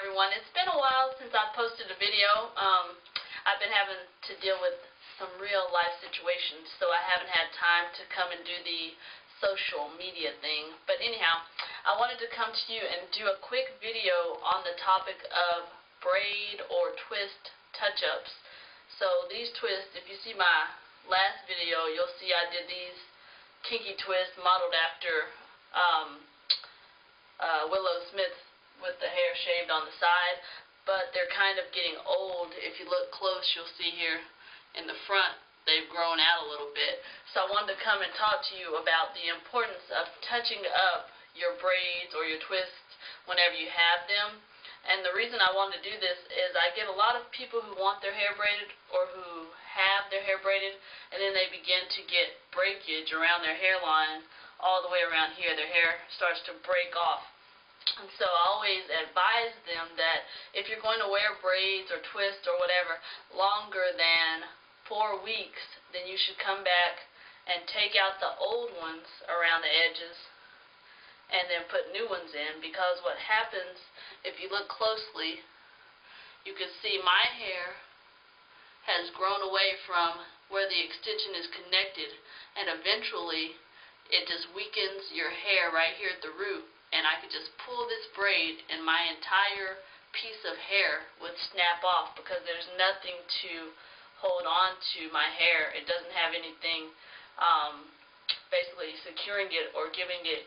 everyone. It's been a while since I posted a video. I've been having to deal with some real life situations, so I haven't had time to come and do the social media thing. But anyhow, I wanted to come to you and do a quick video on the topic of braid or twist touch-ups. So these twists, if you see my last video, you'll see I did these kinky twists modeled after Willow Smith with the hair shaved on the side, but they're kind of getting old. If you look close, you'll see here in the front they've grown out a little bit. So I wanted to come and talk to you about the importance of touching up your braids or your twists whenever you have them. And the reason I wanted to do this is I get a lot of people who want their hair braided or who have their hair braided, and then they begin to get breakage around their hairline all the way around here. Their hair starts to break off. And so I always advise them that if you're going to wear braids or twists or whatever longer than 4 weeks, then you should come back and take out the old ones around the edges and then put new ones in, because what happens, if you look closely, you can see my hair has grown away from where the extension is connected, and eventually it just weakens your hair right here at the root. And I could just pull this braid and my entire piece of hair would snap off, because there's nothing to hold on to my hair. It doesn't have anything basically securing it or giving it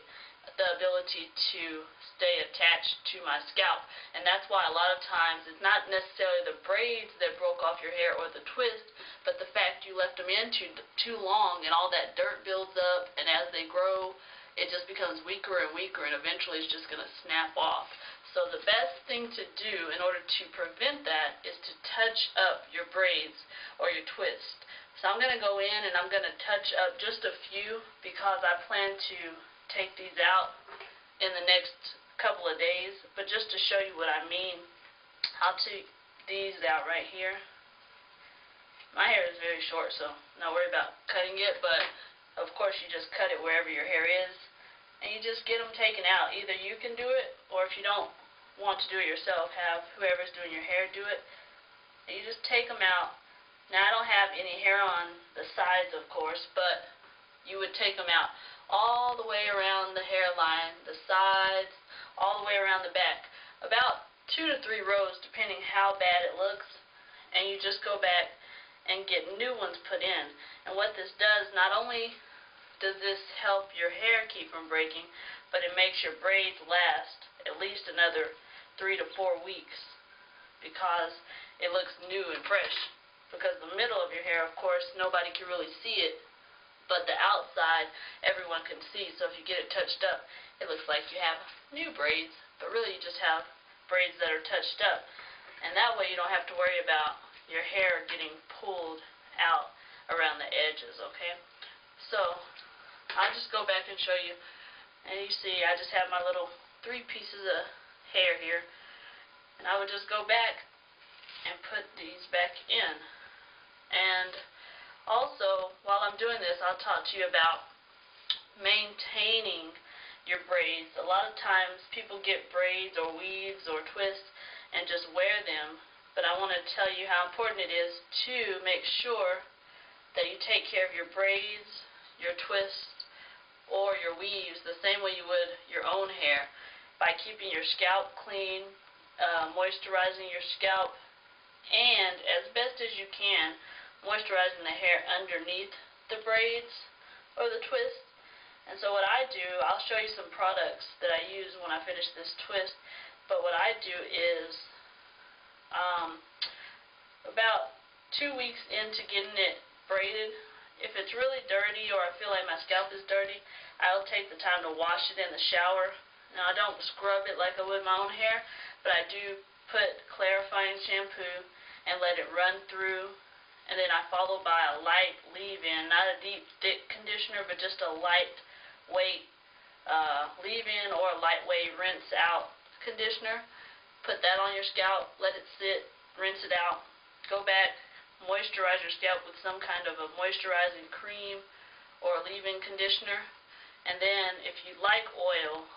the ability to stay attached to my scalp. And that's why a lot of times it's not necessarily the braids that broke off your hair or the twist, but the fact you left them in too long and all that dirt builds up, and as they grow it just becomes weaker and weaker, and eventually it's just going to snap off. So the best thing to do in order to prevent that is to touch up your braids or your twist. So I'm going to go in and I'm going to touch up just a few, because I plan to take these out in the next couple of days. But just to show you what I mean, I'll take these out right here. My hair is very short, so not worry about cutting it, but of course you just cut it wherever your hair is, and you just get them taken out. Either you can do it, or if you don't want to do it yourself, have whoever's doing your hair do it. And you just take them out. Now I don't have any hair on the sides, of course, but you would take them out all the way around the hairline, the sides, all the way around the back. About 2 to 3 rows, depending how bad it looks, and you just go back and get new ones put in. And what this does, not only does this help your hair keep from breaking, but it makes your braids last at least another 3 to 4 weeks, because it looks new and fresh. Because the middle of your hair, of course, nobody can really see it, but the outside everyone can see. So if you get it touched up, it looks like you have new braids, but really you just have braids that are touched up. And that way you don't have to worry about your hair getting pulled out around the edges, okay? So I'll just go back and show you, and you see I just have my little 3 pieces of hair here, and I would just go back and put these back in. And also, while I'm doing this, I'll talk to you about maintaining your braids. A lot of times people get braids or weaves or twists and just wear them, but I want to tell you how important it is to make sure that you take care of your braids, your twists, or your weaves the same way you would your own hair, by keeping your scalp clean, moisturizing your scalp, and as best as you can, moisturizing the hair underneath the braids or the twist. And so what I do, I'll show you some products that I use when I finish this twist, but what I do is about 2 weeks into getting it braided, if it's really dirty or I feel like my scalp is dirty, I'll take the time to wash it in the shower. Now I don't scrub it like I would my own hair, but I do put clarifying shampoo and let it run through, and then I follow by a light leave-in, not a deep thick conditioner, but just a lightweight leave-in or a lightweight rinse out conditioner. Put that on your scalp, let it sit, rinse it out, go back, moisturize your scalp with some kind of a moisturizing cream or leave-in conditioner. And then if you like oil,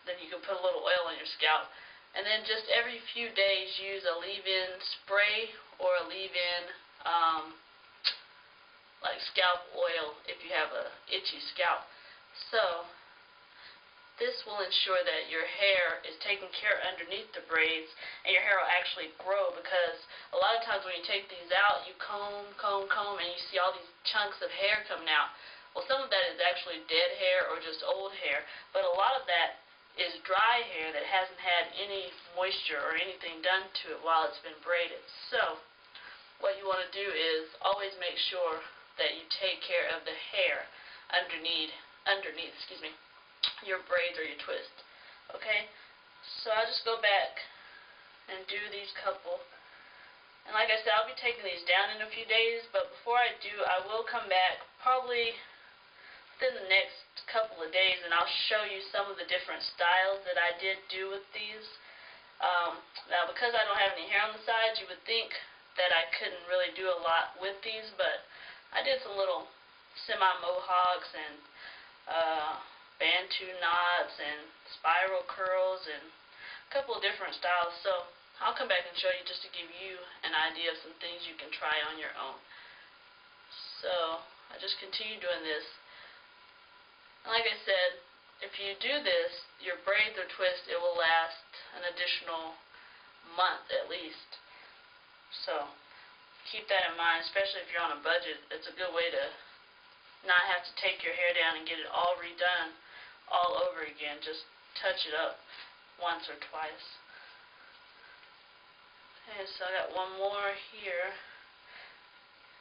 then you can put a little oil on your scalp. And then just every few days use a leave-in spray or a leave-in like scalp oil if you have a itchy scalp. So this will ensure that your hair is taken care of underneath the braids, and your hair will actually grow, because a lot of times when you take these out, you comb, and you see all these chunks of hair coming out. Well, some of that is actually dead hair or just old hair, but a lot of that is dry hair that hasn't had any moisture or anything done to it while it's been braided. So what you want to do is always make sure that you take care of the hair underneath, your braids or your twists. Okay, so I'll just go back and do these couple. And like I said, I'll be taking these down in a few days, but before I do, I will come back probably within the next couple of days, and I'll show you some of the different styles that I did do with these. Now, because I don't have any hair on the sides, you would think that I couldn't really do a lot with these, but I did some little semi-mohawks and bantu knots and spiral curls and a couple of different styles. So I'll come back and show you just to give you an idea of some things you can try on your own. So I just continue doing this. And like I said, if you do this, your braids or twist, it will last an additional month at least. So keep that in mind, especially if you're on a budget. It's a good way to not have to take your hair down and get it all redone all over again. Just touch it up once or twice. Okay, so I got one more here.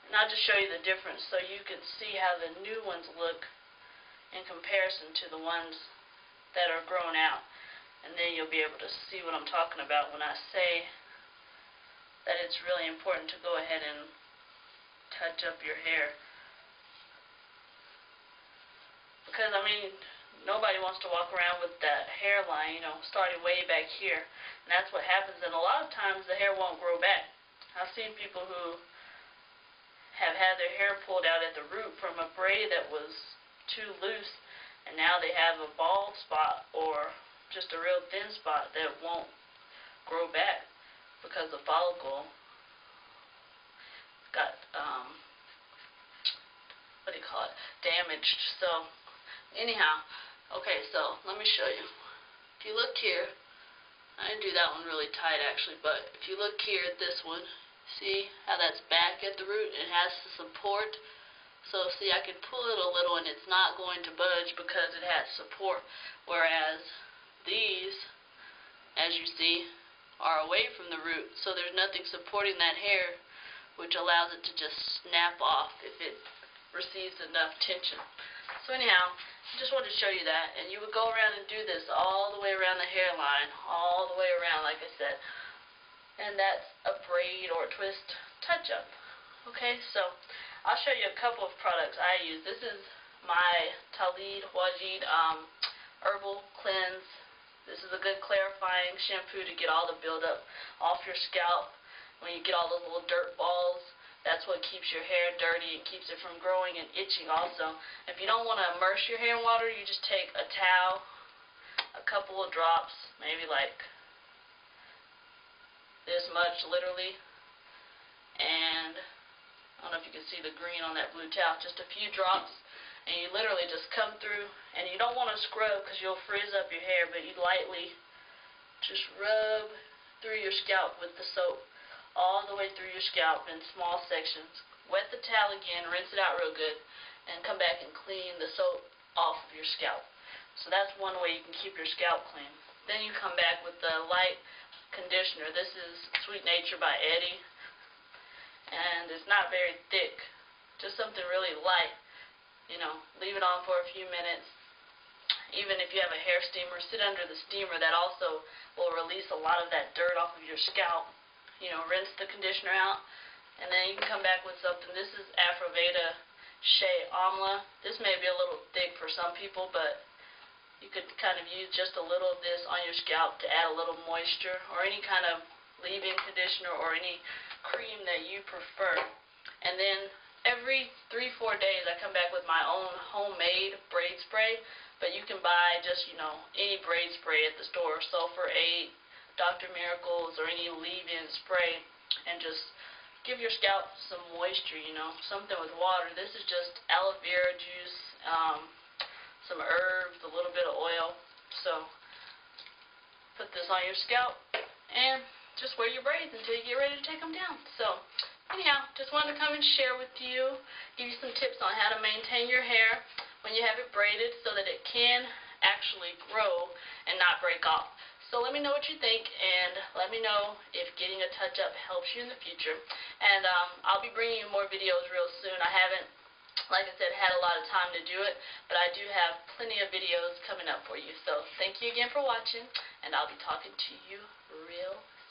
And I'll just show you the difference so you can see how the new ones look in comparison to the ones that are grown out. And then you'll be able to see what I'm talking about when I say that it's really important to go ahead and touch up your hair. Because, I mean, nobody wants to walk around with that hairline, starting way back here. And that's what happens. And a lot of times the hair won't grow back. I've seen people who have had their hair pulled out at the root from a braid that was too loose, and now they have a bald spot or just a real thin spot that won't grow back because the follicle got, damaged. So anyhow, okay, so let me show you. If you look here, I didn't do that one really tight actually, but if you look here at this one, see how that's back at the root? It has the support. So see, I can pull it a little and it's not going to budge because it has support, whereas these, as you see, are away from the root, so there's nothing supporting that hair, which allows it to just snap off if it receives enough tension. So anyhow, I just wanted to show you that, and you would go around and do this all the way around the hairline, all the way around, like I said, and that's a braid or a twist touch-up. Okay, so I'll show you a couple of products I use. This is my Talid Wajid Herbal Cleanse. This is a good clarifying shampoo to get all the buildup off your scalp. When you get all those little dirt balls, that's what keeps your hair dirty and keeps it from growing and itching also. If you don't want to immerse your hair in water, you just take a towel, a couple of drops, maybe like this much literally, and I don't know if you can see the green on that blue towel, just a few drops, and you literally just come through, and you don't want to scrub because you'll frizz up your hair, but you lightly just rub through your scalp with the soap, all the way through your scalp in small sections. Wet the towel again, rinse it out real good, and come back and clean the soap off of your scalp. So that's one way you can keep your scalp clean. Then you come back with the light conditioner. This is Sweet Nature by Eddie, and it's not very thick, just something really light. Leave it on for a few minutes. Even if you have a hair steamer, sit under the steamer. That also will release a lot of that dirt off of your scalp. Rinse the conditioner out, and then you can come back with something. This is Afroveda Shea Amla. This may be a little thick for some people, but you could kind of use just a little of this on your scalp to add a little moisture, or any kind of leave-in conditioner or any cream that you prefer. And then every 3-4 days I come back with my own homemade braid spray, but you can buy just, any braid spray at the store, Sulfur 8, Dr. Miracles or any leave-in spray and just give your scalp some moisture, you know, something with water. This is just aloe vera juice, some herbs, a little bit of oil. So put this on your scalp and just wear your braids until you get ready to take them down. So anyhow, just wanted to come and share with you, give you some tips on how to maintain your hair when you have it braided so that it can actually grow and not break off. So let me know what you think, and let me know if getting a touch-up helps you in the future. And I'll be bringing you more videos real soon. I haven't, like I said, had a lot of time to do it, but I do have plenty of videos coming up for you. So thank you again for watching, and I'll be talking to you real soon.